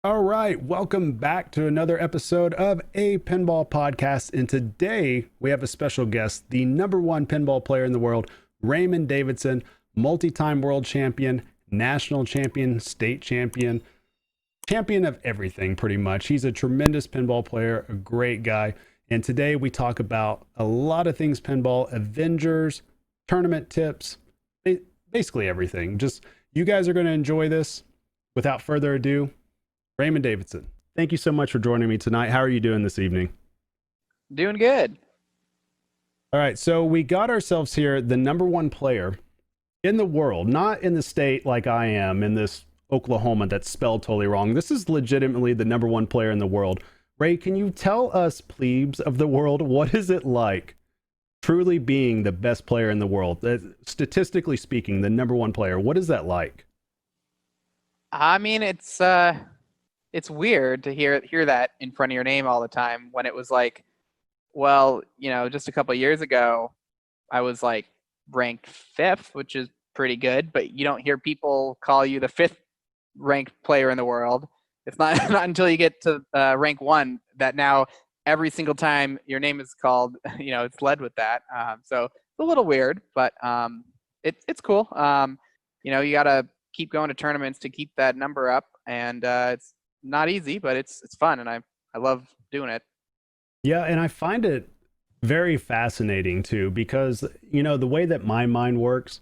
All right, welcome back to another episode of A Pinball Podcast. And today we have a special guest, the number one pinball player in the world, Raymond Davidson, multi-time world champion, national champion, state champion, champion of everything pretty much. He's a tremendous pinball player, a great guy. And today we talk about a lot of things pinball, Avengers, tournament tips, basically everything. Just you guys are going to enjoy this. Without further ado, Raymond Davidson, thank you so much for joining me tonight. How are you doing this evening? Doing good. All right, so we got ourselves here the number one player in the world, not in the state like I am in this Oklahoma that's spelled totally wrong. This is legitimately the number one player in the world. Ray, can you tell us plebes of the world, what is it like truly being the best player in the world? Statistically speaking, the number one player, what is that like? I mean, it's weird to hear that in front of your name all the time when it was like, well, just a couple of years ago, I was like ranked fifth, which is pretty good, but you don't hear people call you the fifth ranked player in the world. It's not not until you get to rank one that now every single time your name is called, it's led with that. So it's a little weird, but it's cool. You got to keep going to tournaments to keep that number up, and it's not easy, but it's fun, and I love doing it. Yeah, and I find it very fascinating too, because the way that my mind works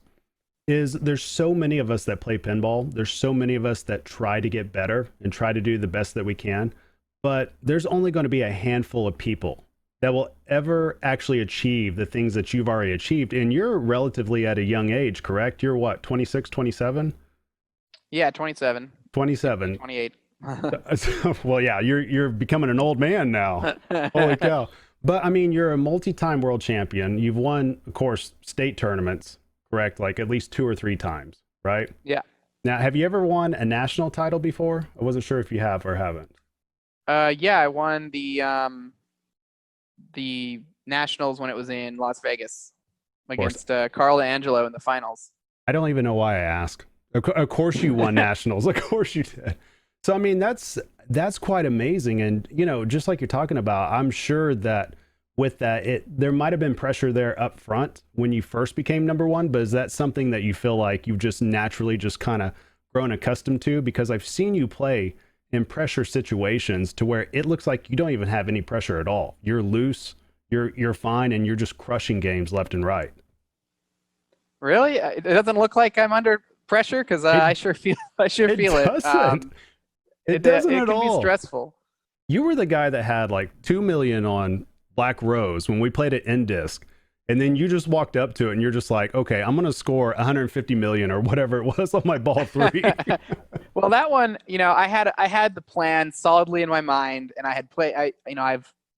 is there's so many of us that play pinball. There's so many of us that try to get better and try to do the best that we can, but there's only going to be a handful of people that will ever actually achieve the things that you've already achieved. And you're relatively at a young age, correct? You're what, 26, 27? Yeah, 27. 27. 28. Well, yeah, you're becoming an old man now. Holy cow. But I mean, you're a multi-time world champion. You've won, of course, state tournaments, correct? Like at least 2 or 3 times, right? Yeah. Now, have you ever won a national title before? I wasn't sure if you have or haven't. Yeah, I won the nationals when it was in Las Vegas against Carl Angelo in the finals. I don't even know why I ask. Of course you won nationals. Of course you did. So, I mean, that's quite amazing. And, just like you're talking about, I'm sure that with that, there might have been pressure there up front when you first became number one, but is that something that you feel like you've just naturally just kind of grown accustomed to? Because I've seen you play in pressure situations to where it looks like you don't even have any pressure at all. You're loose, you're fine, and you're just crushing games left and right. Really? It doesn't look like I'm under pressure, because I sure feel it. It doesn't at all. It can be all. stressful. You were the guy that had like 2 million on Black Rose when we played it in disc. And then you just walked up to it and you're just like, okay, I'm going to score 150 million or whatever it was on my ball 3. Well, that one, I had the plan solidly in my mind, and I had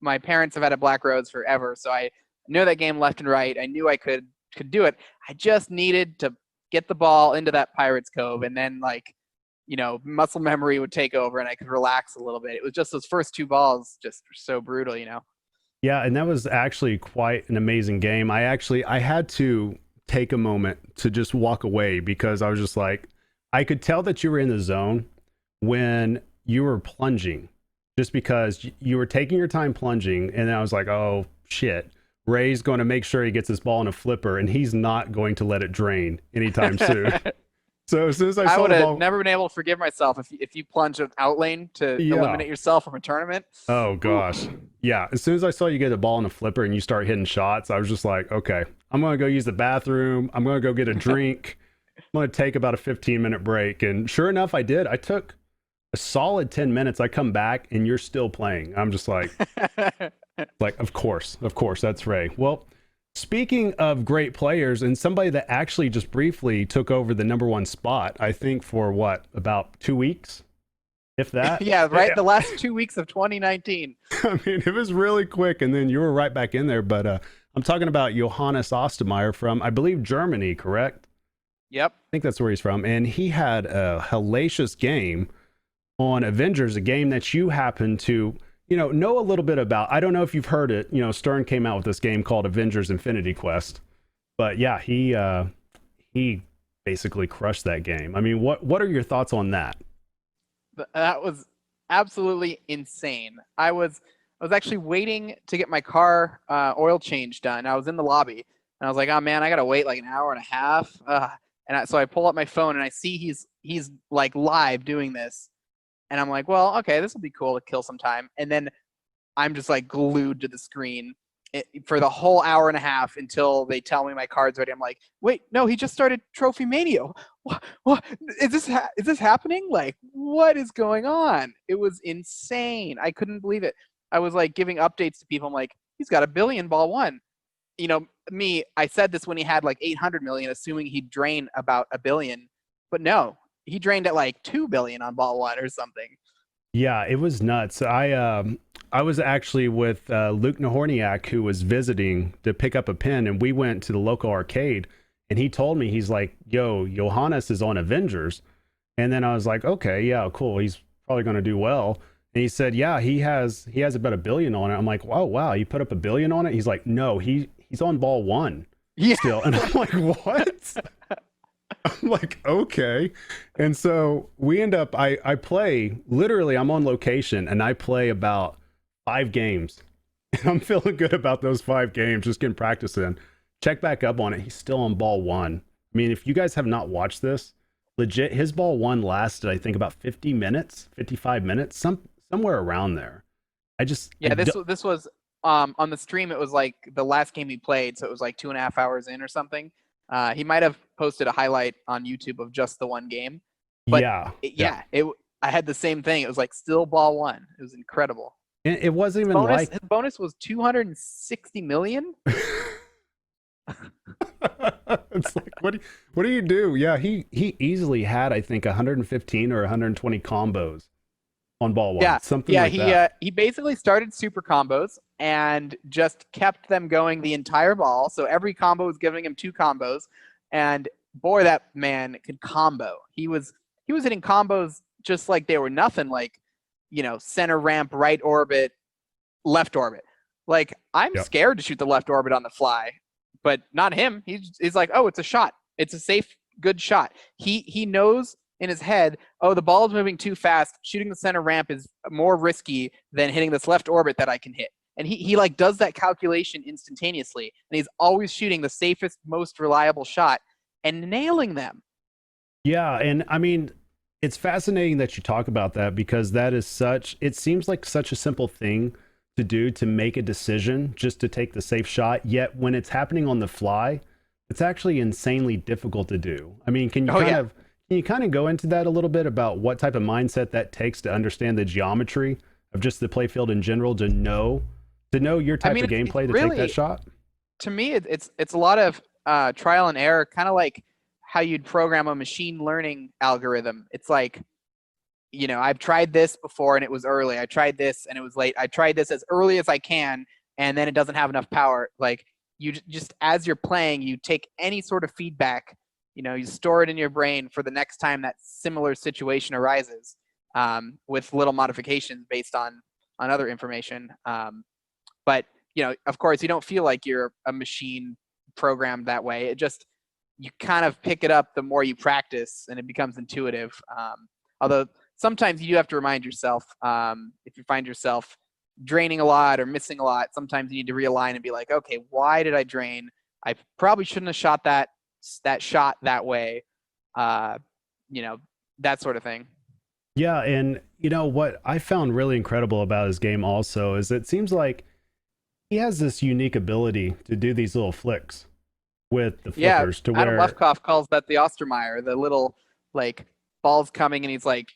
my parents have had a Black Rose forever, so I knew that game left and right. I knew I could do it. I just needed to get the ball into that Pirates Cove, and then muscle memory would take over and I could relax a little bit. It was just those first 2 balls just so brutal. Yeah, and that was actually quite an amazing game. I had to take a moment to just walk away because I was just like, I could tell that you were in the zone when you were plunging, just because you were taking your time plunging, and I was like, oh shit, Ray's going to make sure he gets this ball in a flipper, and he's not going to let it drain anytime soon. So as soon as I would the have ball, never been able to forgive myself if you plunge an out lane to eliminate yourself from a tournament. Oh gosh. Yeah. As soon as I saw you get the ball in the flipper and you start hitting shots, I was just like, okay, I'm going to go use the bathroom. I'm going to go get a drink. I'm going to take about a 15-minute break. And sure enough, I did. I took a solid 10 minutes. I come back and you're still playing. I'm just like, of course, that's Ray. Well, speaking of great players and somebody that actually just briefly took over the number one spot, I think for about 2 weeks, if that. Yeah, right. Yeah. The last 2 weeks of 2019. I mean, it was really quick, and then you were right back in there. But I'm talking about Johannes Ostermeyer from, I believe, Germany, correct? Yep. I think that's where he's from. And he had a hellacious game on Avengers, a game that you happen to know a little bit about. I don't know if you've heard it. Stern came out with this game called Avengers Infinity Quest. But yeah, he basically crushed that game. I mean, what are your thoughts on that? That was absolutely insane. I was actually waiting to get my car oil change done. I was in the lobby, and I was like, oh man, I gotta wait like an hour and a half. So I pull up my phone and I see he's like live doing this, and I'm like, well, okay, this will be cool to kill some time. And then I'm just like glued to the screen for the whole hour and a half until they tell me my card's ready. I'm like, wait, no, he just started Trophy Mania. What is this? Is this happening? Like, what is going on? It was insane. I couldn't believe it. I was like giving updates to people. I'm like, he's got 1 billion ball one. You know, I said this when he had like 800 million, assuming he'd drain about 1 billion, but no, he drained at like 2 billion on ball one or something. Yeah, it was nuts. I was actually with Luke Nahorniak, who was visiting to pick up a pin, and we went to the local arcade, and he told me, he's like, yo, Johannes is on Avengers. And then I was like, okay, yeah, cool. He's probably going to do well. And he said, yeah, he has about 1 billion on it. I'm like, wow, you put up 1 billion on it? He's like, no, he's on ball one still. And I'm like, what? I'm like, okay. And so we end up, I play, literally, I'm on location, and I play about 5 games. And I'm feeling good about those 5 games, just getting practice in. Check back up on it. He's still on ball one. I mean, if you guys have not watched this, legit, his ball one lasted, I think, about 50 minutes, 55 minutes, somewhere around there. This was on the stream. It was like the last game he played, so it was like 2.5 hours in or something. He might have posted a highlight on YouTube of just the one game, but I had the same thing. It was like still ball one. It was incredible. It wasn't even his bonus was 260 million. It's like, what do you do? Yeah, he easily had, I think, 115 or 120 combos on ball one. Something like that. He basically started super combos and just kept them going the entire ball. So every combo was giving him 2 combos, and boy, that man could combo. He was hitting combos just like they were nothing. Like, center ramp, right orbit, left orbit. Like, I'm scared to shoot the left orbit on the fly, but not him. He's like, oh, it's a shot. It's a safe, good shot. He knows in his head, oh, the ball is moving too fast. Shooting the center ramp is more risky than hitting this left orbit that I can hit. And he like does that calculation instantaneously. And he's always shooting the safest, most reliable shot and nailing them. Yeah, and I mean, it's fascinating that you talk about that, because that is it seems like such a simple thing to do, to make a decision just to take the safe shot. Yet when it's happening on the fly, it's actually insanely difficult to do. I mean, can you kind of go into that a little bit about what type of mindset that takes to understand the geometry of just the playfield in general, to know your type of gameplay to take that shot? To me, it's a lot of trial and error, kind of like how you'd program a machine learning algorithm. It's like, I've tried this before and it was early. I tried this and it was late. I tried this as early as I can, and then it doesn't have enough power. Like, you just, as you're playing, you take any sort of feedback, you store it in your brain for the next time that similar situation arises, with little modifications based on other information. But, of course, you don't feel like you're a machine programmed that way. It just, you kind of pick it up the more you practice, and it becomes intuitive. Although sometimes you do have to remind yourself, if you find yourself draining a lot or missing a lot, sometimes you need to realign and be like, okay, why did I drain? I probably shouldn't have shot that shot that way. That sort of thing. Yeah, and what I found really incredible about his game also is it seems like he has this unique ability to do these little flicks with the flippers. To Adam where Lefkoff calls that the Ostermeyer, the little like ball's coming and he's like,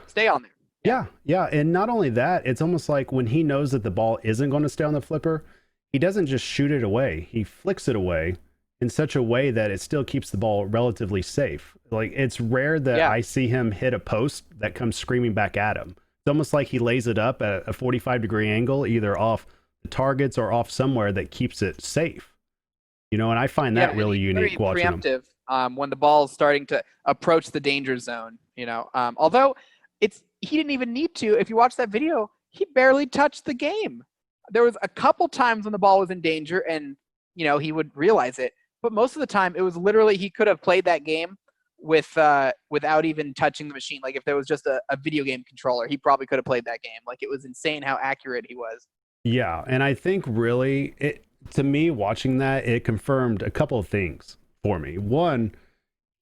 stay on there. Yeah, and not only that, it's almost like when he knows that the ball isn't going to stay on the flipper, he doesn't just shoot it away. He flicks it away in such a way that it still keeps the ball relatively safe. Like, it's rare that I see him hit a post that comes screaming back at him. It's almost like he lays it up at a 45-degree angle, either off the targets or off somewhere that keeps it safe. And I find that really unique watching him. Very preemptive when the ball's starting to approach the danger zone. Although he didn't even need to. If you watch that video, he barely touched the game. There was a couple times when the ball was in danger, and he would realize it. But most of the time, it was literally he could have played that game without even touching the machine. Like if there was just a video game controller, he probably could have played that game. Like it was insane how accurate he was. Yeah, and I think really, to me, watching that, it confirmed a couple of things for me. One,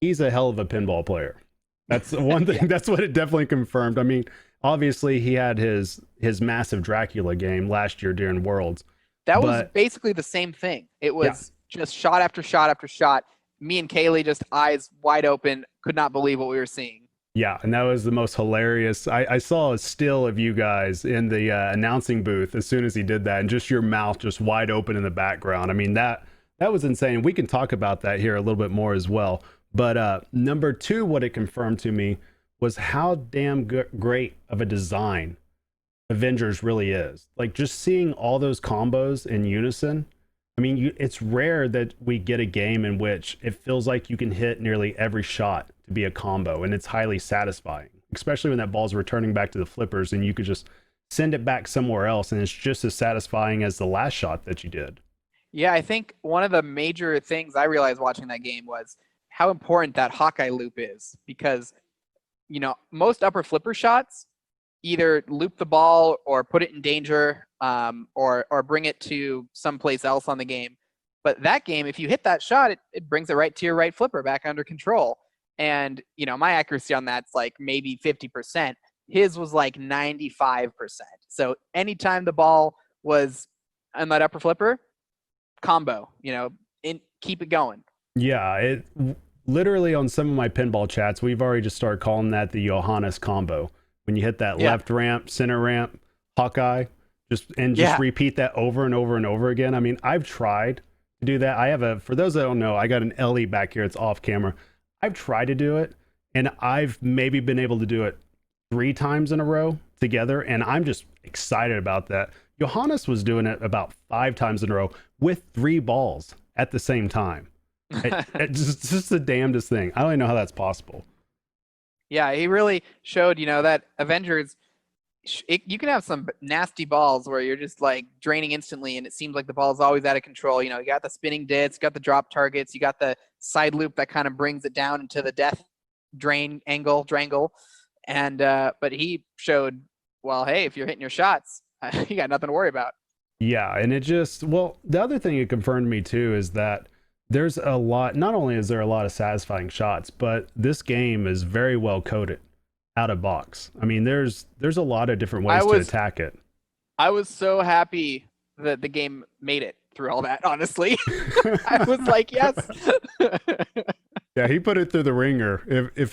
he's a hell of a pinball player. That's one thing. Yeah. That's what it definitely confirmed. I mean, obviously, he had his massive Dracula game last year during Worlds. That was basically the same thing. It was just shot after shot after shot. Me and Cayle just eyes wide open, could not believe what we were seeing. Yeah, and that was the most hilarious. I saw a still of you guys in the announcing booth as soon as he did that, and just your mouth just wide open in the background. I mean, that was insane. We can talk about that here a little bit more as well. But number two, what it confirmed to me was how damn great of a design Avengers really is. Like just seeing all those combos in unison. I mean, it's rare that we get a game in which it feels like you can hit nearly every shot to be a combo, and it's highly satisfying, especially when that ball's returning back to the flippers and you could just send it back somewhere else and it's just as satisfying as the last shot that you did. Yeah, I think one of the major things I realized watching that game was how important that Hawkeye loop is, because most upper flipper shots either loop the ball or put it in danger, or bring it to someplace else on the game. But that game, if you hit that shot, it brings it right to your right flipper back under control. And, my accuracy on that's like maybe 50%. His was like 95%. So anytime the ball was on that upper flipper, combo, keep it going. Yeah, it literally on some of my pinball chats, we've already just started calling that the Johannes combo. When you hit that left ramp, center ramp, Hawkeye, just repeat that over and over and over again. I mean, I've tried to do that. For those that don't know, I got an LE back here. It's off camera. I've tried to do it, and I've maybe been able to do it 3 times in a row together, and I'm just excited about that. Johannes was doing it about 5 times in a row with 3 balls at the same time. It's just the damnedest thing. I don't even know how that's possible. Yeah, he really showed, that Avengers, you can have some nasty balls where you're just like draining instantly and it seems like the ball is always out of control. You got the spinning dits, you got the drop targets, you got the side loop that kind of brings it down into the death drangle. And, but he showed, well, hey, if you're hitting your shots, you got nothing to worry about. Yeah. And the other thing it confirmed me too is that there's a lot, not only is there a lot of satisfying shots, but this game is very well coded out of box. I mean, there's a lot of different ways to attack it. I was so happy that the game made it through all that, honestly. I was like, yes. Yeah, he put it through the ringer. If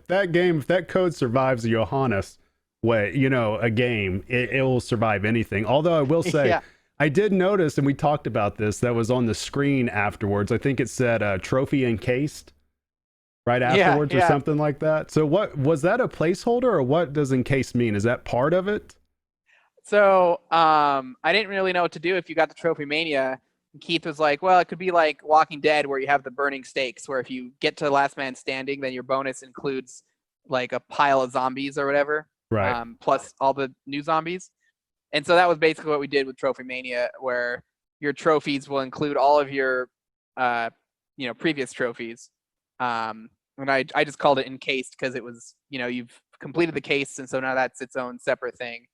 that code survives the Johannes way, a game, it will survive anything. Although I will say, yeah. I did notice, and we talked about this, that was on the screen afterwards. I think it said trophy encased right afterwards or something like that. So what was that, a placeholder, or what does encased mean? Is that part of it? So I didn't really know what to do if you got the Trophy Mania. Keith was like, well, it could be like Walking Dead where you have the burning stakes, where if you get to last man standing, then your bonus includes like a pile of zombies or whatever, right? Plus all the new zombies. And so that was basically what we did with Trophy Mania, where your trophies will include all of your, previous trophies. And I just called it encased because it was, you've completed the case, and so now that's its own separate thing.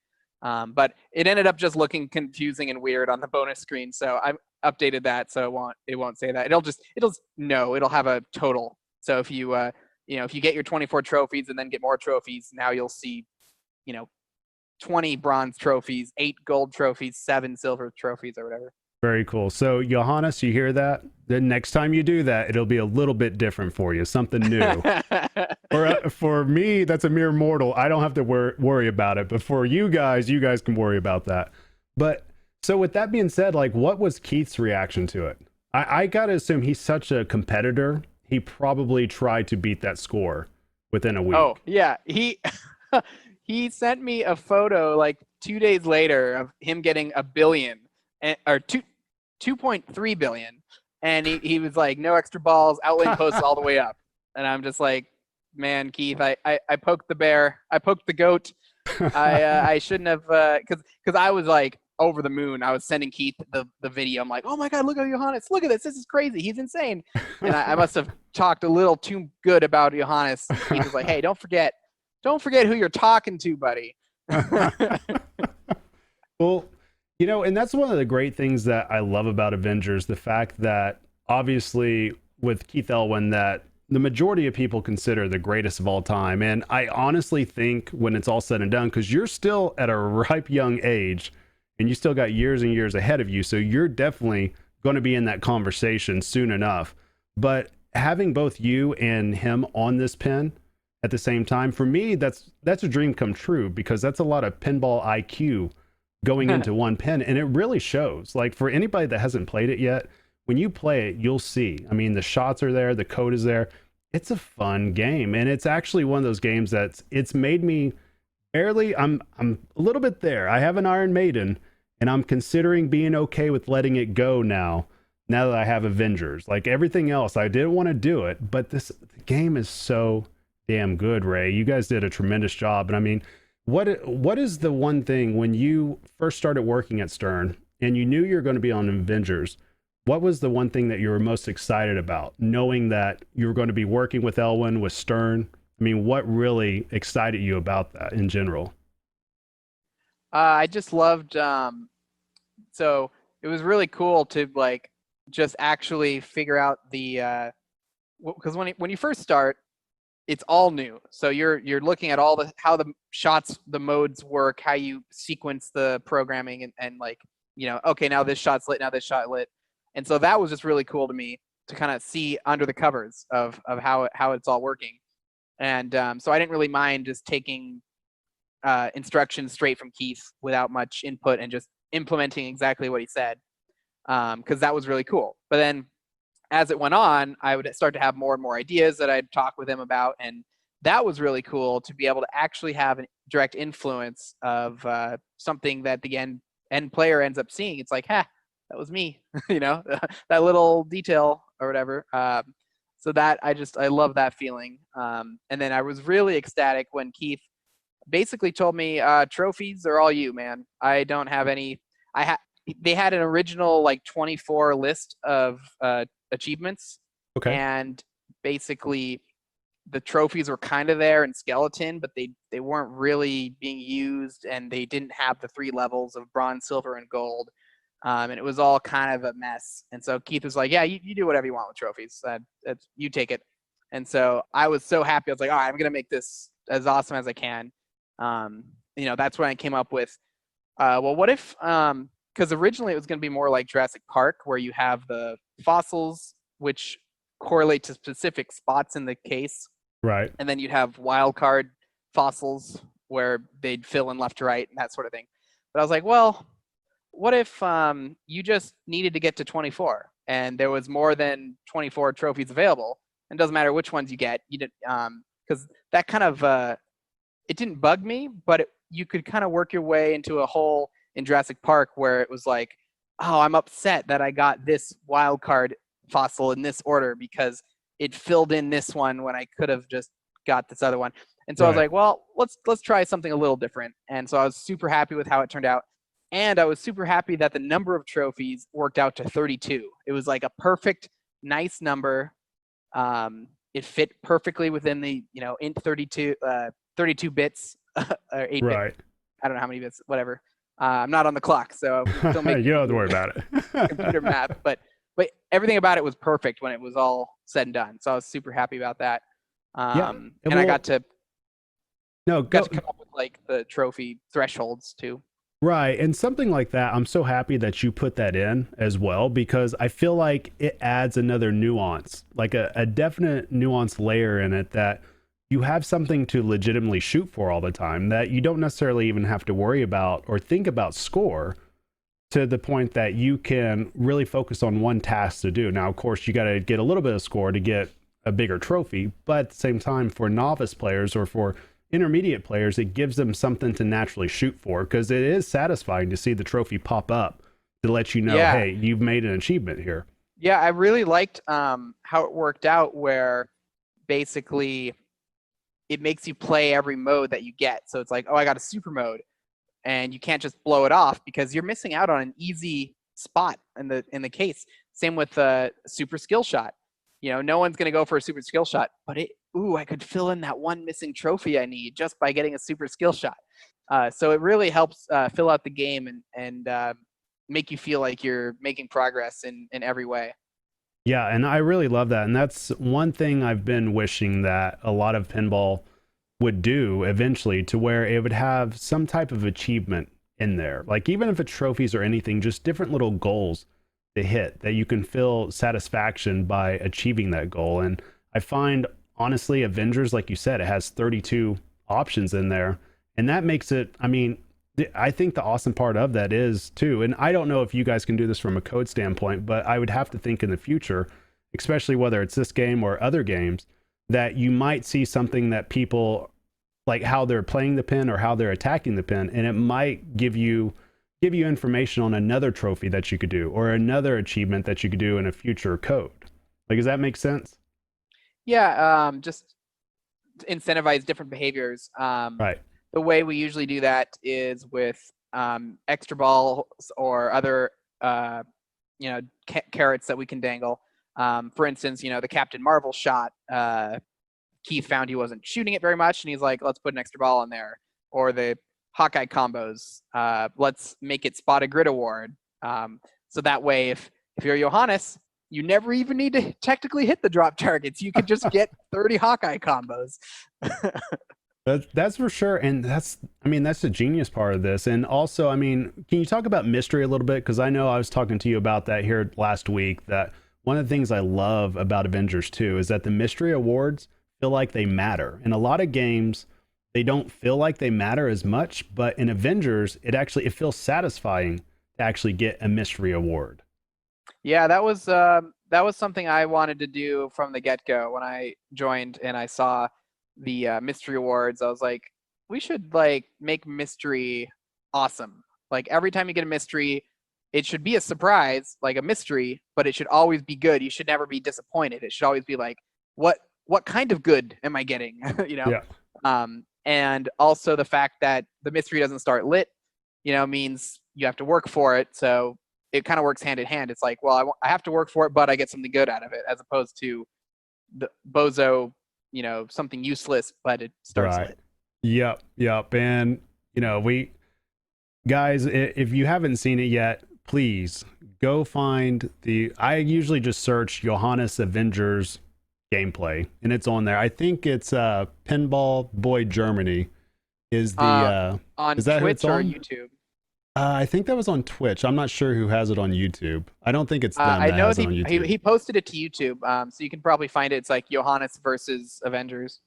But it ended up just looking confusing and weird on the bonus screen, so I updated that so it won't say that. It'll have a total. So if you if you get your 24 trophies and then get more trophies, now you'll see, 20 bronze trophies, 8 gold trophies, 7 silver trophies, or whatever. Very cool. So Johannes, you hear that? The next time you do that, it'll be a little bit different for you, something new. For me, that's a mere mortal. I don't have to worry about it. But for you guys can worry about that. But so with that being said, like, what was Keith's reaction to it? I gotta assume he's such a competitor. He probably tried to beat that score within a week. Oh yeah, he sent me a photo like 2 days later of him getting $1 billion, or 2.3 billion, and he was like, no extra balls, outlane posts all the way up. And I'm just like, man, Keith, I poked the bear, I poked the goat. I shouldn't have, because I was like, over the moon. I was sending Keith the video. I'm like, oh my God, look at Johannes. Look at this. This is crazy. He's insane. And I must have talked a little too good about Johannes. Keith was like, hey, don't forget who you're talking to, buddy. Well, and that's one of the great things that I love about Avengers, the fact that obviously with Keith Elwin, that the majority of people consider the greatest of all time. And I honestly think when it's all said and done, because you're still at a ripe young age and you still got years and years ahead of you, so you're definitely going to be in that conversation soon enough. But having both you and him on this pen at the same time, for me, that's a dream come true, because that's a lot of pinball IQ going into one pen, and it really shows. Like, for anybody that hasn't played it yet, when you play it, you'll see. I mean, the shots are there, the code is there. It's a fun game, and it's actually one of those games it's made me barely. I'm a little bit there. I have an Iron Maiden, and I'm considering being okay with letting it go now that I have Avengers. Like everything else, I didn't want to do it, but the game is so damn good, Ray. You guys did a tremendous job. And I mean, what is the one thing when you first started working at Stern and you knew you were going to be on Avengers? What was the one thing that you were most excited about, knowing that you were going to be working with Elwin, with Stern? I mean, what really excited you about that in general? I just loved, so it was really cool to like just actually figure out the, because when you first start, it's all new. So you're looking at how the shots, the modes work, how you sequence the programming, and like, okay, now this shot's lit, now this shot lit. And so that was just really cool to me to kind of see under the covers of how it's all working. And so I didn't really mind just taking instructions straight from Keith without much input and just implementing exactly what he said, because that was really cool. But then as it went on, I would start to have more and more ideas that I'd talk with him about, and that was really cool to be able to actually have a direct influence of something that the end player ends up seeing. It's like, that was me, that little detail or whatever. So that I love that feeling. And then I was really ecstatic when Keith basically told me, trophies are all you, man. I don't have any. They had an original like 24 list of achievements. Okay. And basically the trophies were kind of there in skeleton, but they weren't really being used, and they didn't have the 3 levels of bronze, silver, and gold. And it was all kind of a mess. And so Keith was like, yeah, you do whatever you want with trophies. You take it. And so I was so happy. I was like, all right, I'm going to make this as awesome as I can. That's when I came up with, well, what if, because originally it was going to be more like Jurassic Park, where you have the fossils, which correlate to specific spots in the case. Right. And then you'd have wild card fossils where they'd fill in left to right and that sort of thing. But I was like, well, what if you just needed to get to 24 and there was more than 24 trophies available? And it doesn't matter which ones you get. You did, because that kind of it didn't bug me, but you could kind of work your way into a hole in Jurassic Park where it was like, oh, I'm upset that I got this wild card fossil in this order because it filled in this one when I could have just got this other one. And so I was like, well, let's try something a little different. And so I was super happy with how it turned out. And I was super happy that the number of trophies worked out to 32. It was like a perfect, nice number. It fit perfectly within the, int 32 bits or 8 Right. bits. I don't know how many bits, whatever. I'm not on the clock, so don't make you don't have to worry about it. computer math. But everything about it was perfect when it was all said and done. So I was super happy about that. And I got to come up with like the trophy thresholds too. Right. And something like that, I'm so happy that you put that in as well, because I feel like it adds another nuance, like a definite nuance layer in it, that you have something to legitimately shoot for all the time, that you don't necessarily even have to worry about or think about score, to the point that you can really focus on one task to do. Now, of course, you got to get a little bit of score to get a bigger trophy, but at the same time, for novice players or for intermediate players, it gives them something to naturally shoot for, because it is satisfying to see the trophy pop up to let you know, hey, you've made an achievement here. Yeah, I really liked how it worked out, where basically it makes you play every mode that you get. So it's like, oh, I got a super mode. and you can't just blow it off because you're missing out on an easy spot in the case. Same with a super skill shot. No one's going to go for a super skill shot, but I could fill in that one missing trophy I need just by getting a super skill shot. So it really helps fill out the game and make you feel like you're making progress in every way. Yeah, and I really love that. And that's one thing I've been wishing that a lot of pinball would do eventually, to where it would have some type of achievement in there. Like, even if it's trophies or anything, just different little goals to hit that you can feel satisfaction by achieving that goal. And I find, honestly, Avengers, like you said, it has 32 options in there. And that makes it, I think the awesome part of that is too, and I don't know if you guys can do this from a code standpoint, but I would have to think in the future, especially whether it's this game or other games, that you might see something that people like how they're playing the pin or how they're attacking the pin, and it might give you information on another trophy that you could do or another achievement that you could do in a future code. Like, does that make sense? Yeah, just incentivize different behaviors. Right. The way we usually do that is with extra balls or other carrots that we can dangle. For instance, the Captain Marvel shot, Keith found he wasn't shooting it very much, and he's like, let's put an extra ball in there. Or the Hawkeye combos, let's make it Spot a Grid award. So that way, if you're Johannes, you never even need to technically hit the drop targets. You could just get 30 Hawkeye combos. That's for sure. And that's the genius part of this. And also, can you talk about mystery a little bit? Because I know I was talking to you about that here last week, that one of the things I love about Avengers 2 is that the mystery awards feel like they matter. In a lot of games, they don't feel like they matter as much, but in Avengers, it feels satisfying to actually get a mystery award. Yeah, that was something I wanted to do from the get-go when I joined and I saw the mystery awards. I was like, we should make mystery awesome. Like, every time you get a mystery, it should be a surprise, like a mystery, but it should always be good. You should never be disappointed. It should always be like, what kind of good am I getting? Yeah. And also the fact that the mystery doesn't start lit, means you have to work for it. So it kind of works hand in hand. It's like, well, I have to work for it, but I get something good out of it, as opposed to the bozo, something useless, but it starts lit. Yep. And, guys, if you haven't seen it yet, please go find I usually just search Johannes Avengers gameplay, and it's on there. I think it's Pinball Boy Germany is the on is that Twitch or YouTube? I think that was on Twitch. I'm not sure who has it on YouTube. I don't think it's them. I know he posted it to YouTube, so you can probably find it. It's like Johannes versus Avengers.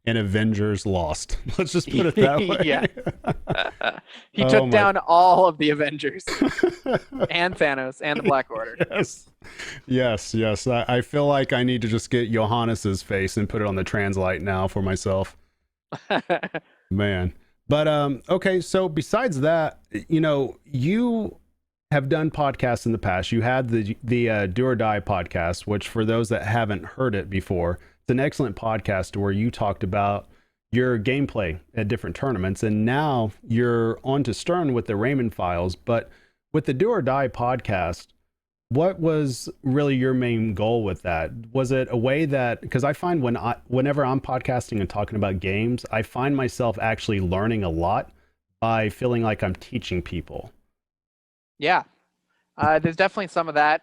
And Avengers lost. Let's just put it that way. Yeah. He took down all of the Avengers and Thanos and the Black Order. Yes. I feel like I need to just get Johannes's face and put it on the translite now for myself. Man. But okay, so besides that, you have done podcasts in the past. You had the Do or Die podcast, which, for those that haven't heard it before, it's an excellent podcast where you talked about your gameplay at different tournaments, and now you're on to Stern with the Raymond Files. But with the Do or Die podcast, what was really your main goal with that? Was it a way that, because I find whenever I'm podcasting and talking about games, I find myself actually learning a lot by feeling like I'm teaching people. Yeah. There's definitely some of that.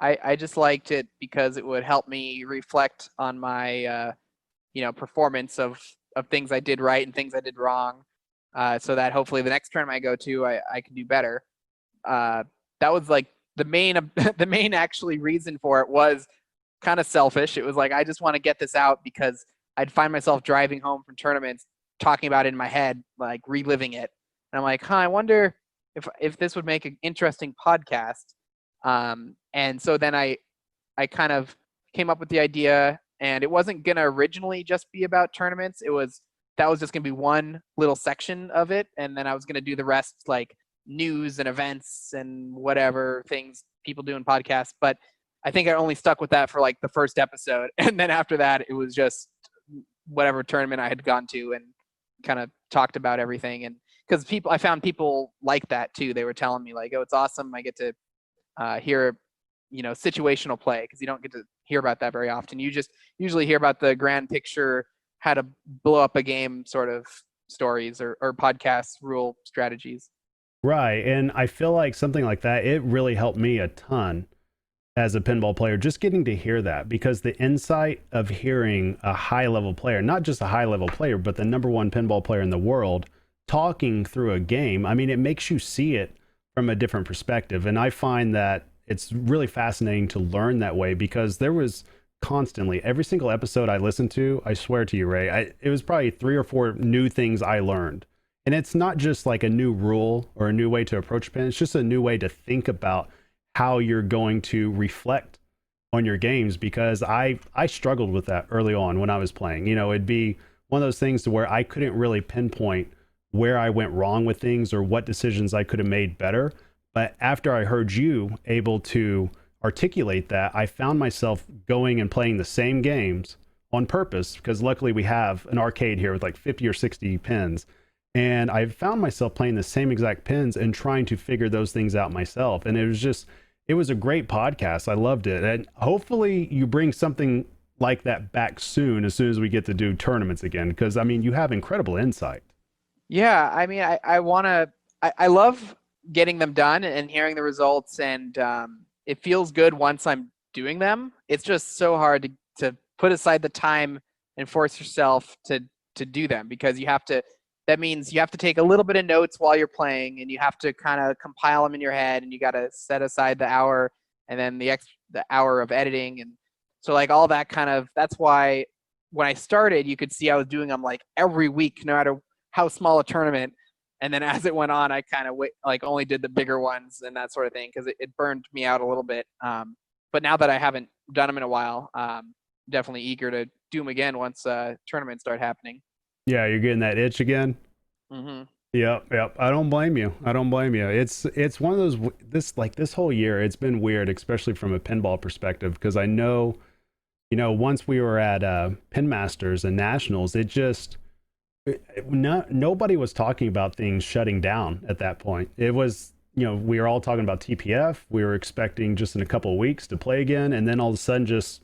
I just liked it because it would help me reflect on my, performance of things I did right and things I did wrong, so that hopefully the next tournament I go to, I can do better. That was like the main actually reason for it was kind of selfish. It was like, I just want to get this out because I'd find myself driving home from tournaments talking about it in my head, like reliving it. And I'm like, I wonder if this would make an interesting podcast. And so then I kind of came up with the idea, and it wasn't going to originally just be about tournaments. That was just going to be one little section of it. And then I was going to do the rest, like news and events and whatever things people do in podcasts. But I think I only stuck with that for like the first episode. And then after that, it was just whatever tournament I had gone to and kind of talked about everything. And because I found people like that too. They were telling me like, oh, it's awesome. I get to hear, situational play, because you don't get to hear about that very often. You just usually hear about the grand picture, how to blow up a game sort of stories or podcast rule strategies. Right. And I feel like something like that, it really helped me a ton as a pinball player, just getting to hear that, because the insight of hearing a high level player, not just a high level player, but the number one pinball player in the world talking through a game, I mean, it makes you see it from a different perspective. And I find that it's really fascinating to learn that way, because there was constantly, every single episode I listened to, I swear to you, Ray, it was probably 3 or 4 new things I learned. And it's not just like a new rule or a new way to approach pin. It's just a new way to think about how you're going to reflect on your games, because I struggled with that early on when I was playing. It'd be one of those things to where I couldn't really pinpoint where I went wrong with things or what decisions I could have made better. But after I heard you able to articulate that, I found myself going and playing the same games on purpose, because luckily we have an arcade here with like 50 or 60 pins. And I found myself playing the same exact pins and trying to figure those things out myself. And it was a great podcast. I loved it. And hopefully you bring something like that back soon as we get to do tournaments again, because I mean, you have incredible insight. Yeah, I mean, I love getting them done and hearing the results, and it feels good once I'm doing them. It's just so hard to put aside the time and force yourself to do them, because that means you have to take a little bit of notes while you're playing, and you have to kind of compile them in your head, and you got to set aside the hour and then the hour of editing. And so like all that that's why when I started, you could see I was doing them like every week, no matter how small a tournament. And then as it went on, I kind of only did the bigger ones and that sort of thing, because it burned me out a little bit. But now that I haven't done them in a while, definitely eager to do them again once tournaments start happening. Yeah, you're getting that itch again. Mm-hmm. Yep. I don't blame you. It's one of those, this whole year, it's been weird, especially from a pinball perspective, because I know, once we were at Pin Masters and Nationals, nobody was talking about things shutting down at that point. It was, we were all talking about TPF. We were expecting just in a couple of weeks to play again, and then all of a sudden just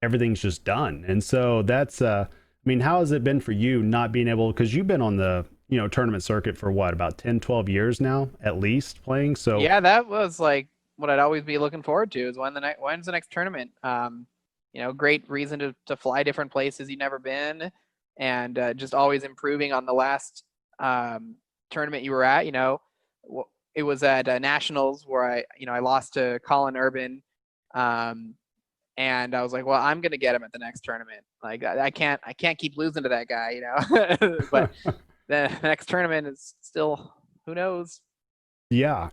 everything's just done. And so that's I mean, how has it been for you not being able, because you've been on the tournament circuit for what, about 10-12 years now at least playing? So yeah, that was like what I'd always be looking forward to, is when's the next tournament. Great reason to fly different places you've never been, and just always improving on the last tournament you were at. It was at Nationals where I lost to Colin Urban, and I was like, well, I'm gonna get him at the next tournament. Like I can't keep losing to that guy, But the next tournament is still, who knows. Yeah.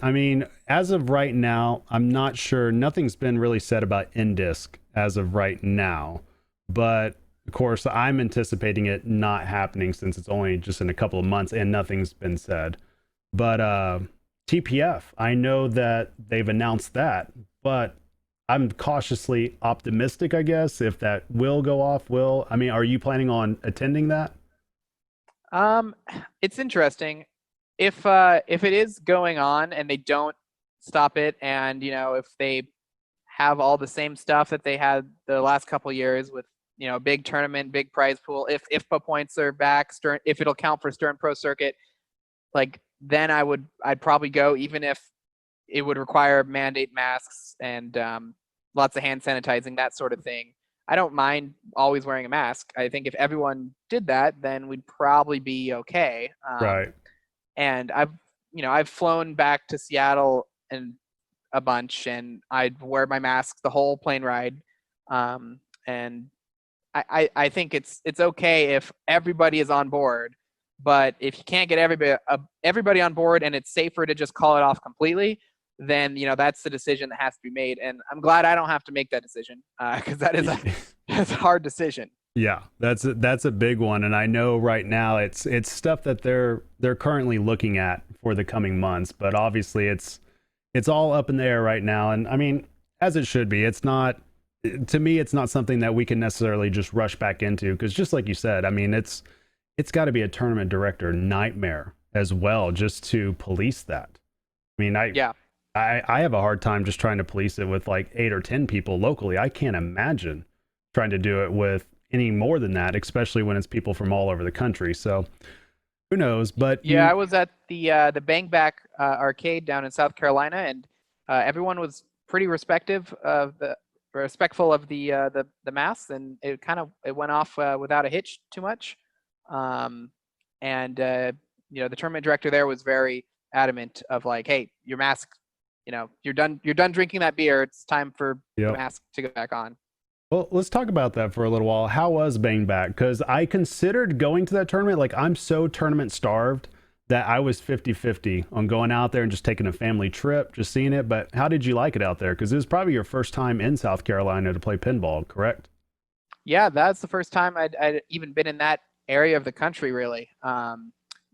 I mean, as of right now, I'm not sure. Nothing's been really said about Indisc as of right now, but of course, I'm anticipating it not happening since it's only just in a couple of months and nothing's been said. But TPF, I know that they've announced that, but I'm cautiously optimistic, I guess, if that will go off. Are you planning on attending that? It's interesting. If it is going on and they don't stop it, and if they have all the same stuff that they had the last couple of years with big tournament, big prize pool, if IFPA points are back, if it'll count for Stern Pro Circuit, like then I'd probably go, even if it would require mandate masks and lots of hand sanitizing, that sort of thing. I don't mind always wearing a mask. I think if everyone did that, then we'd probably be okay. Right. And I've flown back to Seattle and a bunch, and I'd wear my mask the whole plane ride. And I think it's okay if everybody is on board, but if you can't get everybody on board and it's safer to just call it off completely, then that's the decision that has to be made. And I'm glad I don't have to make that decision, because that's a hard decision. Yeah, that's a big one, and I know right now it's stuff that they're currently looking at for the coming months, but obviously it's all up in the air right now. And I mean, as it should be. It's not, to me, it's not something that we can necessarily just rush back into, because just like you said, I mean, it's it's got to be a tournament director nightmare as well, just to police that. I mean, Yeah. I have a hard time just trying to police it with like 8 or 10 people locally. I can't imagine trying to do it with any more than that, especially when it's people from all over the country. So who knows? But Yeah, I was at the Bang Back arcade down in South Carolina, and everyone was pretty respectful of the masks, and it went off without a hitch too much. Um, and the tournament director there was very adamant of like, hey, your mask, you're done drinking that beer. It's time for the mask to go back on. Well, let's talk about that for a little while. How was Bang Back? Because I considered going to that tournament. Like, I'm so tournament starved that I was 50-50 on going out there and just taking a family trip, just seeing it. But how did you like it out there? Because it was probably your first time in South Carolina to play pinball, correct? Yeah, that's the first time I'd even been in that area of the country, really.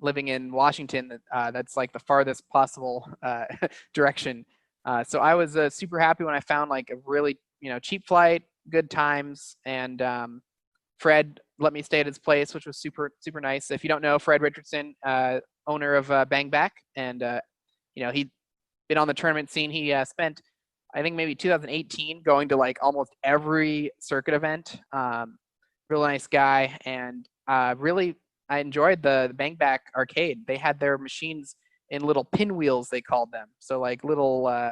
Living in Washington, that's like the farthest possible direction. So I was super happy when I found like a really cheap flight, good times, and Fred let me stay at his place, which was super super nice. If you don't know Fred Richardson, owner of Bang Back, and he'd been on the tournament scene. He spent, I think, maybe 2018 going to like almost every circuit event. Real nice guy, and really I enjoyed the Bang Back arcade. They had their machines in little pinwheels, they called them. So like little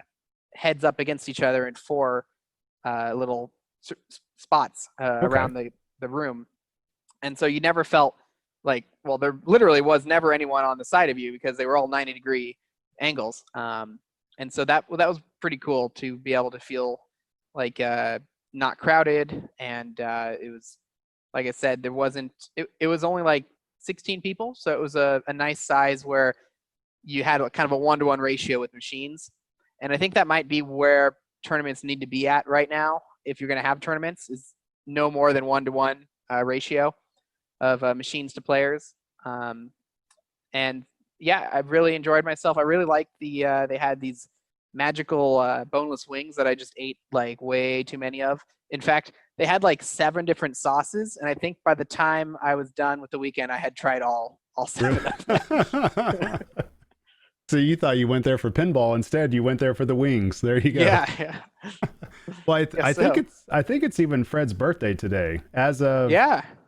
heads up against each other in 4 little spots around the room. And so you never felt like, well, there literally was never anyone on the side of you because they were all 90-degree angles. And so that was pretty cool to be able to feel like not crowded. And it was, like I said, it was only like 16 people. So it was a nice size where you had kind of a 1-to-1 ratio with machines. And I think that might be where tournaments need to be at right now. If you're going to have tournaments, is no more than 1-to-1 ratio of machines to players. And yeah, I really enjoyed myself. I really liked they had these magical boneless wings that I just ate like way too many of. In fact, they had like 7 different sauces, and I think by the time I was done with the weekend, I had tried all 7 of them. So you thought you went there for pinball. Instead, you went there for the wings. There you go. Yeah. Well, I think it's even Fred's birthday today. As of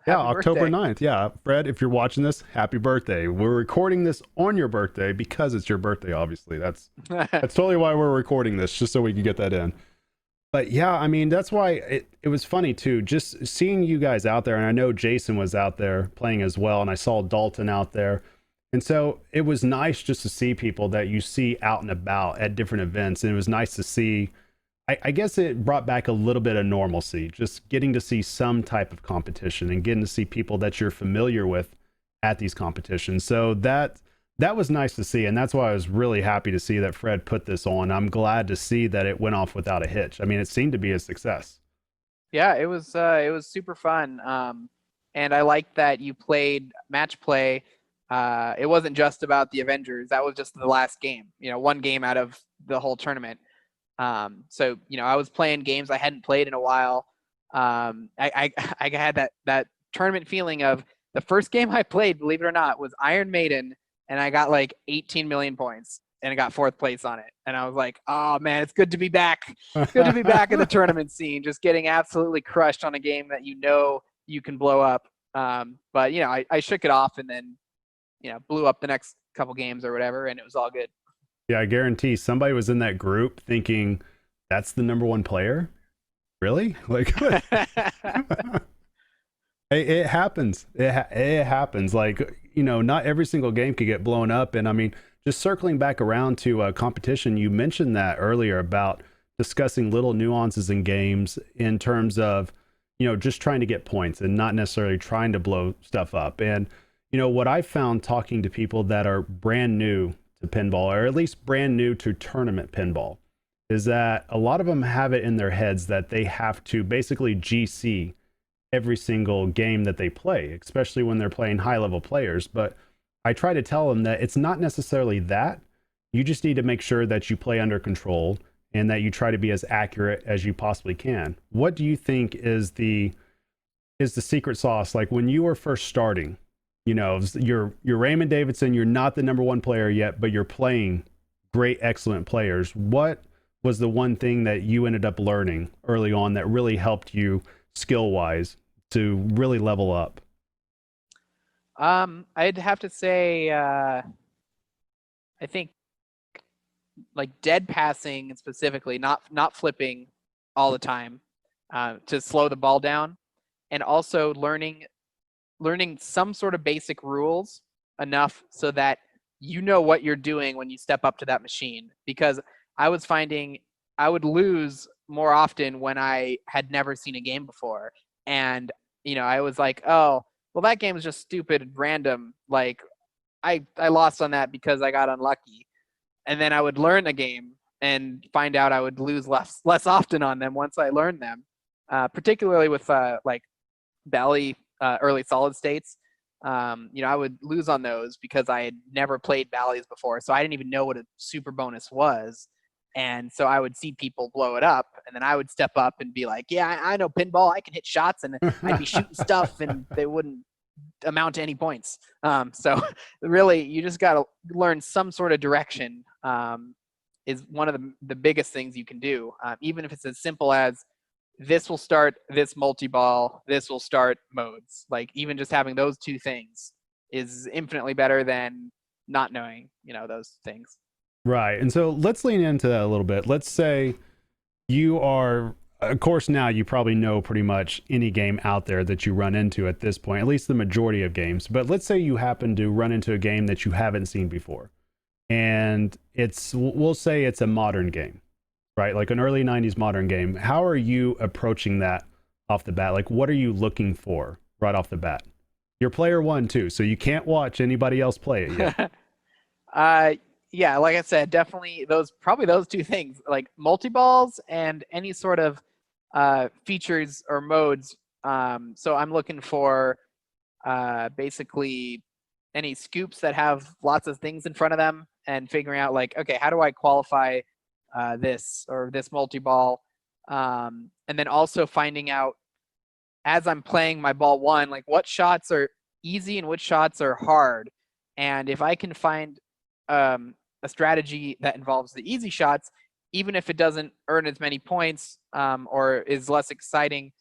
October 9th. Yeah, Fred, if you're watching this, happy birthday. We're recording this on your birthday because it's your birthday. Obviously, that's totally why we're recording this, just so we can get that in. But yeah, I mean, that's why it was funny too, just seeing you guys out there. And I know Jason was out there playing as well, and I saw Dalton out there. And so it was nice just to see people that you see out and about at different events. And it was nice to see, I guess it brought back a little bit of normalcy, just getting to see some type of competition and getting to see people that you're familiar with at these competitions. So that was nice to see. And that's why I was really happy to see that Fred put this on. I'm glad to see that it went off without a hitch. I mean, it seemed to be a success. Yeah, it was super fun. And I liked that you played match play. It wasn't just about the Avengers. That was just the last game, one game out of the whole tournament. So, I was playing games I hadn't played in a while. I had that tournament feeling of the first game I played, believe it or not, was Iron Maiden, and I got like 18 million points, and I got 4th place on it. And I was like, oh man, it's good to be back. It's good to be back in the tournament scene, just getting absolutely crushed on a game that you can blow up. But I shook it off and then blew up the next couple games or whatever, and it was all good. Yeah, I guarantee somebody was in that group thinking, that's the number 1 player? Really? Like, it happens. It happens. Like, not every single game could get blown up. And I mean, just circling back around to competition, you mentioned that earlier about discussing little nuances in games in terms of, just trying to get points and not necessarily trying to blow stuff up. And what I've found talking to people that are brand new to pinball, or at least brand new to tournament pinball, is that a lot of them have it in their heads that they have to basically GC every single game that they play, especially when they're playing high-level players. But I try to tell them that it's not necessarily that. You just need to make sure that you play under control and that you try to be as accurate as you possibly can. What do you think is the secret sauce? Like when you were first starting, you know, you're Raymond Davidson, you're not the number one player yet, but you're playing great, excellent players. What was the one thing that you ended up learning early on that really helped you skill wise to really level up? I'd have to say, I think like dead passing specifically, not flipping all the time, to slow the ball down, and also learning some sort of basic rules enough so that you know what you're doing when you step up to that machine. Because I was finding I would lose more often when I had never seen a game before. And, I was like, oh, well, that game is just stupid and random. Like, I lost on that because I got unlucky. And then I would learn a game and find out I would lose less often on them once I learned them, particularly with like Bally early solid states. I would lose on those because I had never played Bally's before, so I didn't even know what a super bonus was. And so I would see people blow it up, and then I would step up and be like, "Yeah, I know pinball. I can hit shots," and I'd be shooting stuff, and they wouldn't amount to any points. So really, you just got to learn some sort of direction. Is one of the biggest things you can do, even if it's as simple as this will start this multi-ball, this will start modes. Like even just having those two things is infinitely better than not knowing, those things. Right. And so let's lean into that a little bit. Let's say you are, of course, now you probably know pretty much any game out there that you run into at this point, at least the majority of games. But let's say you happen to run into a game that you haven't seen before. And we'll say it's a modern game, right? Like an early 90s modern game. How are you approaching that off the bat? Like, what are you looking for right off the bat? You're player one, too, so you can't watch anybody else play it yet. Yeah, like I said, definitely those two things, like multi-balls and any sort of features or modes. So I'm looking for basically any scoops that have lots of things in front of them and figuring out like, okay, how do I qualify this or this multi-ball? And then also finding out as I'm playing my ball one, like what shots are easy and which shots are hard. And if I can find a strategy that involves the easy shots, even if it doesn't earn as many points or is less exciting,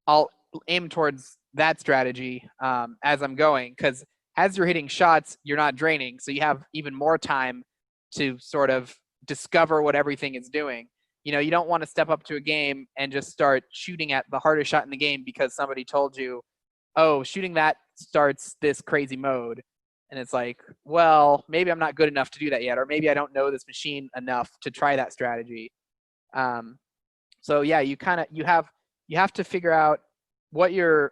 I'll aim towards that strategy as I'm going, because as you're hitting shots, you're not draining, so you have even more time to sort of discover what everything is doing. You don't want to step up to a game and just start shooting at the hardest shot in the game because somebody told you, oh, shooting that starts this crazy mode. And it's like, well, maybe I'm not good enough to do that yet, or maybe I don't know this machine enough to try that strategy. So yeah, you have to figure out what you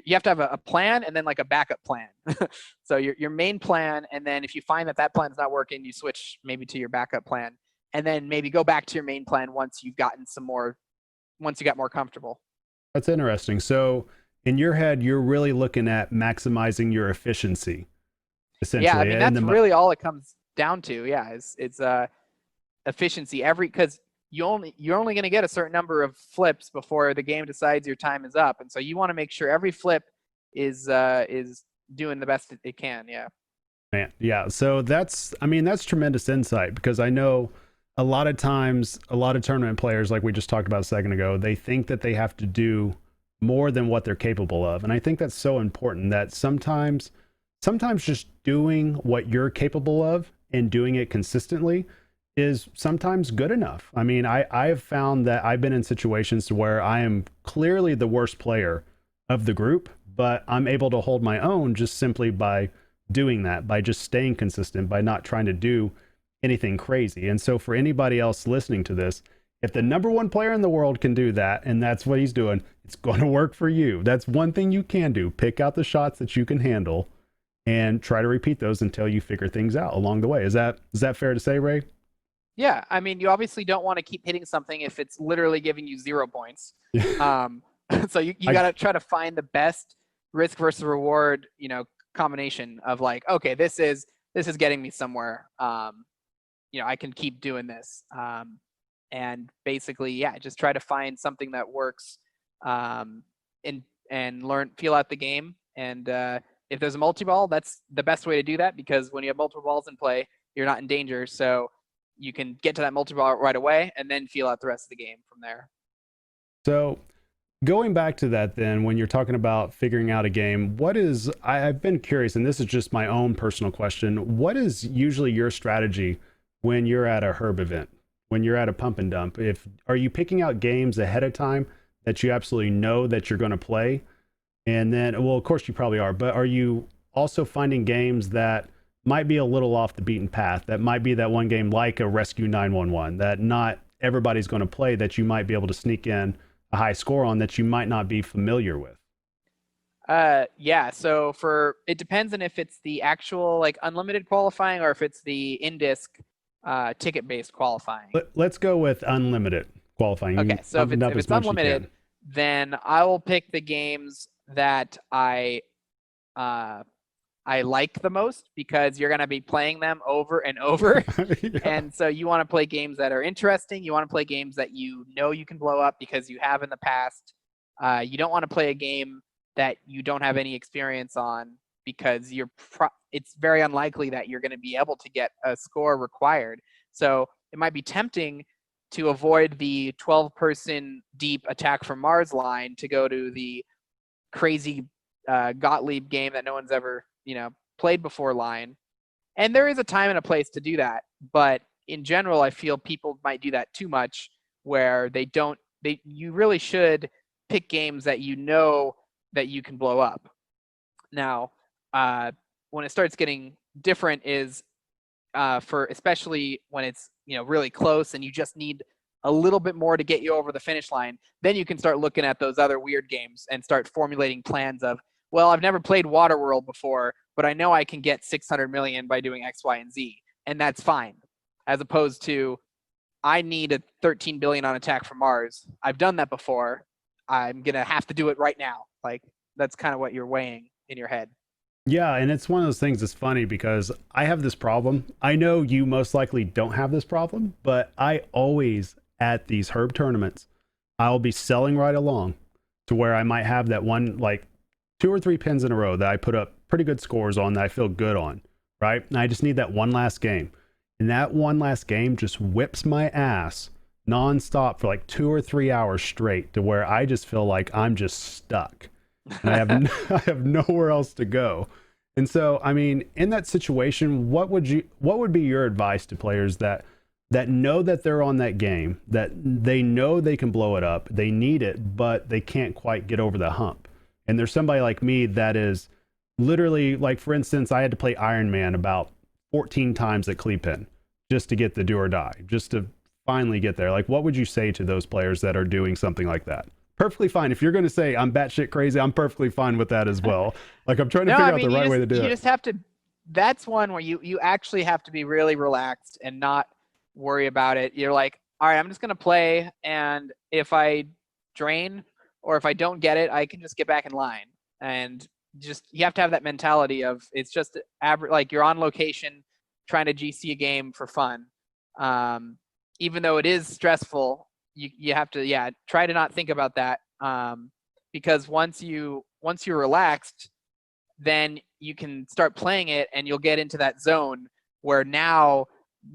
have to have a plan and then like a backup plan. So your main plan, and then if you find that plan is not working, you switch maybe to your backup plan, and then maybe go back to your main plan once you got more comfortable. That's interesting. So in your head, you're really looking at maximizing your efficiency, essentially. Yeah, I mean that's really all it comes down to. Yeah, it's efficiency. Because you're only going to get a certain number of flips before the game decides your time is up, and so you want to make sure every flip is doing the best it can. Yeah. Man, yeah. So that's tremendous insight, because I know a lot of times, a lot of tournament players, like we just talked about a second ago, they think that they have to do more than what they're capable of. And I think that's so important, that sometimes just doing what you're capable of and doing it consistently is sometimes good enough. I mean, I have found that I've been in situations where I am clearly the worst player of the group, but I'm able to hold my own just simply by doing that, by just staying consistent, by not trying to do anything crazy. And so for anybody else listening to this, if the number one player in the world can do that, and that's what he's doing, it's going to work for you. That's one thing you can do. Pick out the shots that you can handle and try to repeat those until you figure things out along the way. Is that fair to say, Ray? Yeah, I mean, you obviously don't want to keep hitting something if it's literally giving you 0 points. So you got to try to find the best risk versus reward, combination of like, okay, this is getting me somewhere. I can keep doing this. And basically, yeah, just try to find something that works, and feel out the game And if there's a multi-ball, that's the best way to do that, because when you have multiple balls in play, you're not in danger. So you can get to that multi-ball right away and then feel out the rest of the game from there. So going back to that then, when you're talking about figuring out a game, I've been curious, and this is just my own personal question, what is usually your strategy when you're at a herb event, when you're at a pump and dump? Are you picking out games ahead of time that you absolutely know that you're going to play? And then, well, of course you probably are, but are you also finding games that might be a little off the beaten path, that might be that one game like a Rescue 911 that not everybody's going to play, that you might be able to sneak in a high score on, that you might not be familiar with? Yeah, so it depends on if it's the actual like unlimited qualifying or if it's the in-disc ticket-based qualifying. Let's go with unlimited qualifying. Okay, so if it's unlimited, then I will pick the games that I like the most, because you're going to be playing them over and over. Yeah. And so you want to play games that are interesting. You want to play games that you know you can blow up because you have in the past. You don't want to play a game that you don't have any experience on, because it's very unlikely that you're going to be able to get a score required. So it might be tempting to avoid the 12-person deep Attack from Mars line to go to the crazy Gottlieb game that no one's ever played before line. And there is a time and a place to do that, but in general I feel people might do that too much, where you really should pick games that you know that you can blow up. Now when it starts getting different is especially when it's really close and you just need a little bit more to get you over the finish line, then you can start looking at those other weird games and start formulating plans of, well, I've never played Waterworld before, but I know I can get 600 million by doing X, Y, and Z, and that's fine. As opposed to, I need a 13 billion on Attack from Mars. I've done that before. I'm going to have to do it right now. Like, that's kind of what you're weighing in your head. Yeah, and it's one of those things that's funny, because I have this problem. I know you most likely don't have this problem, but I always, at these herb tournaments, I'll be selling right along to where I might have that one, like 2 or 3 pins in a row that I put up pretty good scores on, that I feel good on, right? And I just need that one last game. And that one last game just whips my ass nonstop for like 2 or 3 hours straight, to where I just feel like I'm just stuck. And I have nowhere else to go. And so, I mean, in that situation, what would be your advice to players that know that they're on that game, that they know they can blow it up, they need it, but they can't quite get over the hump? And there's somebody like me that is literally, like, for instance, I had to play Iron Man about 14 times at Cleepin just to get the do or die, just to finally get there. Like, what would you say to those players that are doing something like that? Perfectly fine. If you're going to say I'm batshit crazy, I'm perfectly fine with that as well. Like, I'm trying to figure out the right way to do it. You just have to, that's one where you actually have to be really relaxed and not worry about it. You're like, all right, I'm just going to play, and if I drain or if I don't get it, I can just get back in line. And you have to have that mentality of, it's just like you're on location trying to GC a game for fun. Even though it is stressful, you have to, try to not think about that. Because once you're relaxed, then you can start playing it, and you'll get into that zone where now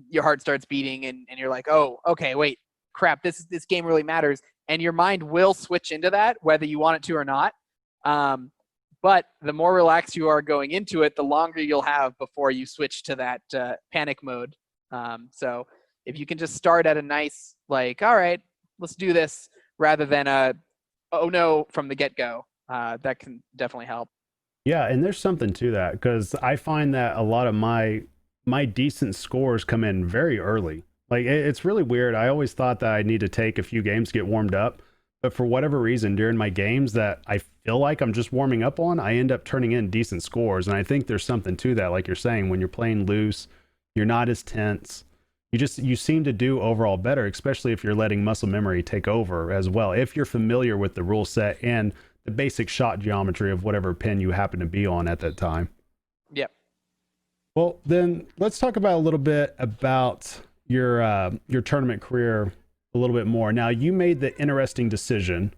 your heart starts beating, and you're like, oh, okay, wait, crap, this game really matters. And your mind will switch into that, whether you want it to or not. But the more relaxed you are going into it, the longer you'll have before you switch to that panic mode. So if you can just start at a nice, like, all right, let's do this, rather than oh no from the get-go, that can definitely help. Yeah, and there's something to that, because I find that a lot of my decent scores come in very early. Like, it's really weird. I always thought that I need to take a few games to get warmed up, but for whatever reason, during my games that I feel like I'm just warming up on, I end up turning in decent scores. And I think there's something to that. Like you're saying, when you're playing loose, you're not as tense. You seem to do overall better, especially if you're letting muscle memory take over as well, if you're familiar with the rule set and the basic shot geometry of whatever pin you happen to be on at that time. Yep. Well, then let's talk about a little bit about your tournament career a little bit more. Now, you made the interesting decision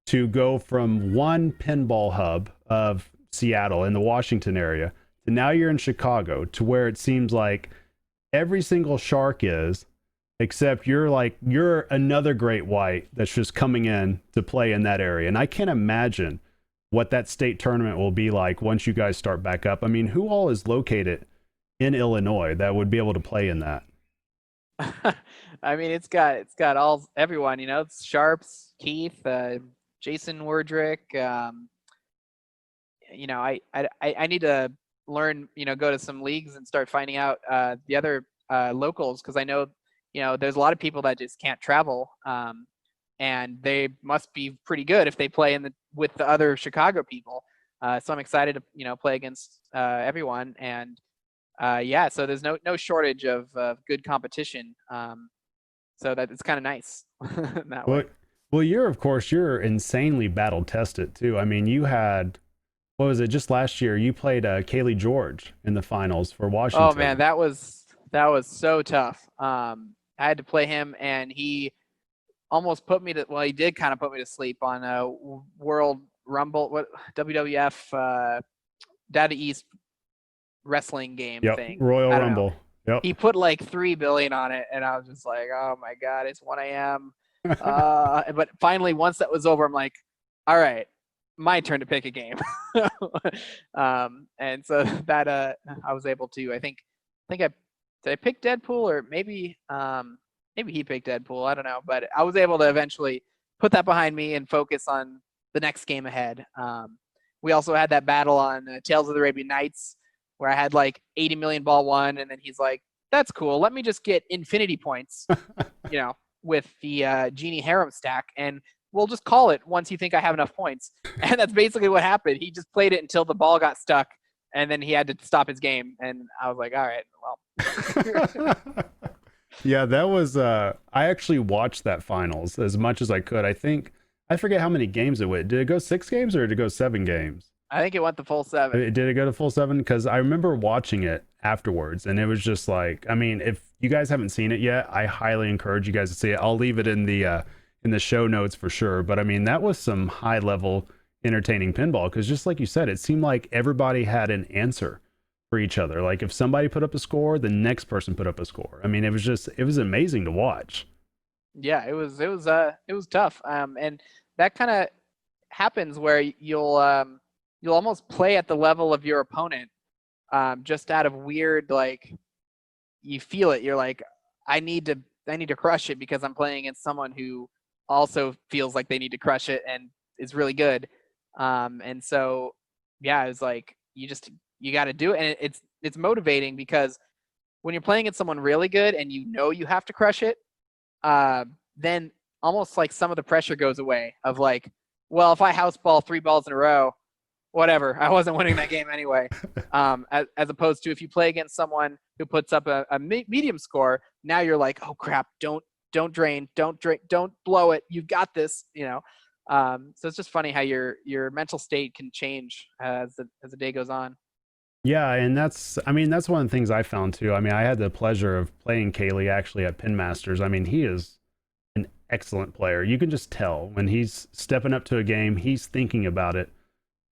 to go from one pinball hub of Seattle in the Washington area, and now you're in Chicago, to where it seems like every single shark is, except you're another great white that's just coming in to play in that area. And I can't imagine what that state tournament will be like once you guys start back up. I mean, who all is located in Illinois that would be able to play in that? I mean, it's got everyone, it's Sharps, Keith, Jason Wardrick. I need to learn, go to some leagues and start finding out the other locals, because I know, there's a lot of people that just can't travel, and they must be pretty good if they play with the other Chicago people. So I'm excited to play against everyone, and so there's no shortage of good competition. So that it's kind of nice that way. Well, you're insanely battle tested too. I mean, you had, what was it, just last year you played Cayle George in the finals for Washington. Oh man, that was so tough. I had to play him, and he almost he did kind of put me to sleep on a World Rumble, WWF Data East wrestling game thing. Royal Rumble. Yep. He put like $3 billion on it, and I was just like, oh my God, it's 1 a.m. But finally, once that was over, I'm like, all right, my turn to pick a game. And so that I was able to, I think did I pick Deadpool, or maybe he picked Deadpool, I don't know, but I was able to eventually put that behind me and focus on the next game ahead. We also had that battle on Tales of the Arabian Nights, where I had like 80 million ball one, and then he's like, that's cool, let me just get infinity points, with the Genie Harem stack, and we'll just call it once you think I have enough points. And that's basically what happened. He just played it until the ball got stuck, and then he had to stop his game, and I was like, all right, well. Yeah, that was I actually watched that finals as much as I could. I forget how many games it went. Did it go 6 games or did it go 7 games? I think it went the full 7. Did it go to full 7? Because I remember watching it afterwards, and it was just like, I mean, if you guys haven't seen it yet, I highly encourage you guys to see it. I'll leave it in the show notes for sure. But I mean, that was some high level entertaining pinball, because just like you said, it seemed like everybody had an answer for each other. Like if somebody put up a score, the next person put up a score. I mean, it was amazing to watch. Yeah, it was tough. And that kind of happens where you'll almost play at the level of your opponent, just out of weird, like, you feel it. You're like, I need to crush it because I'm playing against someone who also feels like they need to crush it and is really good. And so, yeah, it's like, you got to do it. And it's motivating, because when you're playing against someone really good and you have to crush it, then almost like some of the pressure goes away of like, well, if I house ball 3 balls in a row, whatever, I wasn't winning that game anyway. As opposed to if you play against someone who puts up a medium score, now you're like, oh crap, don't drain, don't drink, don't blow it, you've got this, So it's just funny how your mental state can change as the day goes on. Yeah, and that's one of the things I found too. I mean, I had the pleasure of playing Cayle actually at Pin Masters. I mean, he is an excellent player. You can just tell when he's stepping up to a game, he's thinking about it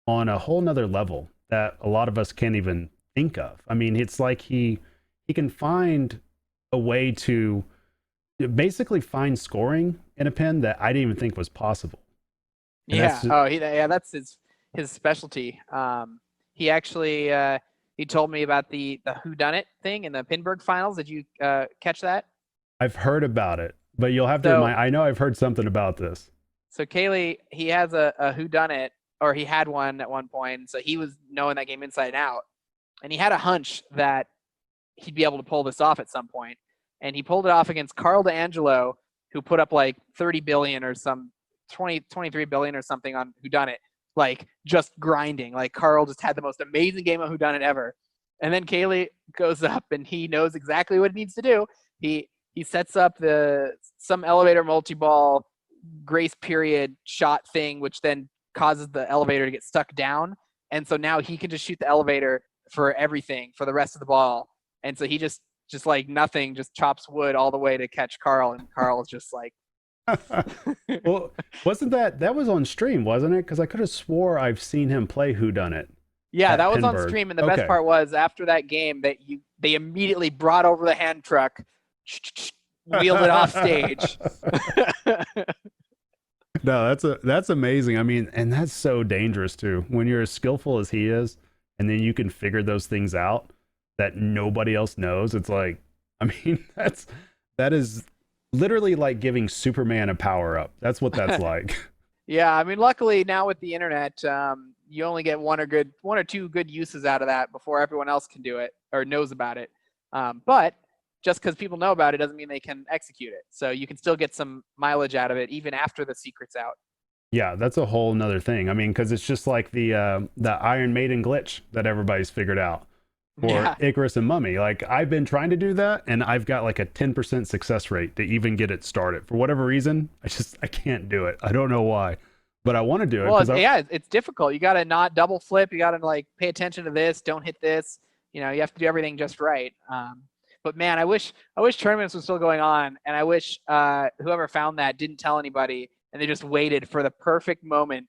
on a whole nother level that a lot of us can't even think of. I mean, it's like he can find a way to basically find scoring in a pin that I didn't even think was possible. And that's his specialty. He actually he told me about the whodunit thing in the Pinburg finals. Did you catch that? I've heard about it, but you'll have to I know I've heard something about this. So Cayle, he has a whodunit, or he had one at one point. So he was knowing that game inside and out, and he had a hunch that he'd be able to pull this off at some point. And he pulled it off against Carl D'Angelo, who put up like 30 billion or 23 billion or something on whodunit, like just grinding. Like Carl just had the most amazing game of whodunit ever. And then Cayle goes up and he knows exactly what he needs to do. He sets up some elevator multi-ball grace period shot thing, which then causes the elevator to get stuck down. And so now he can just shoot the elevator for everything for the rest of the ball. And so he just like nothing, just chops wood all the way to catch Carl. And Carl's just like, well, wasn't that was on stream, wasn't it? Because I could have swore I've seen him play whodunit Yeah, at that was on Pinburg. stream, and the best Okay. part was after that game that they immediately brought over the hand truck, wheeled it off stage. No, that's amazing. I mean, and that's so dangerous too. When you're as skillful as he is, and then you can figure those things out that nobody else knows. It's like, I mean, that is literally like giving Superman a power up. That's what that's like. Yeah, I mean, luckily now with the internet, you only get one or two good uses out of that before everyone else can do it or knows about it. But just because people know about it doesn't mean they can execute it. So you can still get some mileage out of it even after the secret's out. Yeah, that's a whole nother thing. I mean, because it's just like the Iron Maiden glitch that everybody's figured out for Yeah. Icarus and Mummy. Like I've been trying to do that, and I've got like a 10% success rate to even get it started. For whatever reason, I can't do it. I don't know why, but I want to do it. Well, it's difficult. You got to not double flip. You got to like pay attention to this. Don't hit this. You know, you have to do everything just right. But man, I wish tournaments were still going on, and I wish whoever found that didn't tell anybody, and they just waited for the perfect moment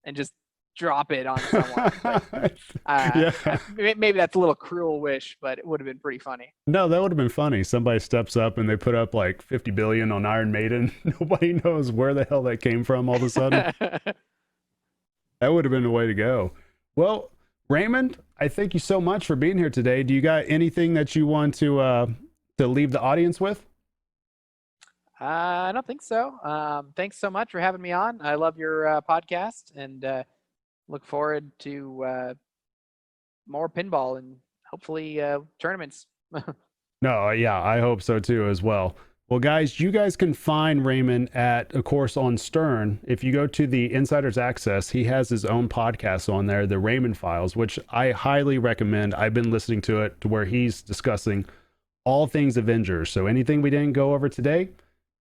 and just drop it on someone. But, Yeah. maybe that's a little cruel wish, but it would have been pretty funny. No, that would have been funny. Somebody steps up and they put up like 50 billion on Iron Maiden. Nobody knows where the hell that came from all of a sudden. That would have been the way to go. Well, Raymond, I thank you so much for being here today. Do you got anything that you want to leave the audience with? I don't think so. Thanks so much for having me on. I love your podcast, and look forward to more pinball and hopefully tournaments. No, yeah, I hope so too as well. Well, guys, you guys can find Raymond at, of course, on Stern. If you go to the Insider's Access, he has his own podcast on there, the Raymond Files, which I highly recommend. I've been listening to it to where he's discussing all things Avengers. So anything we didn't go over today,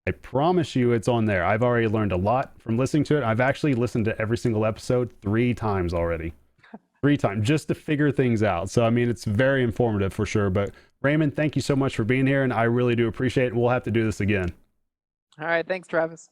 I promise you it's on there. I've already learned a lot from listening to it. I've actually listened to every single episode 3 times already. 3 times just to figure things out. So, I mean, it's very informative for sure. But Raymond, thank you so much for being here, and I really do appreciate it. We'll have to do this again. All right. Thanks, Travis.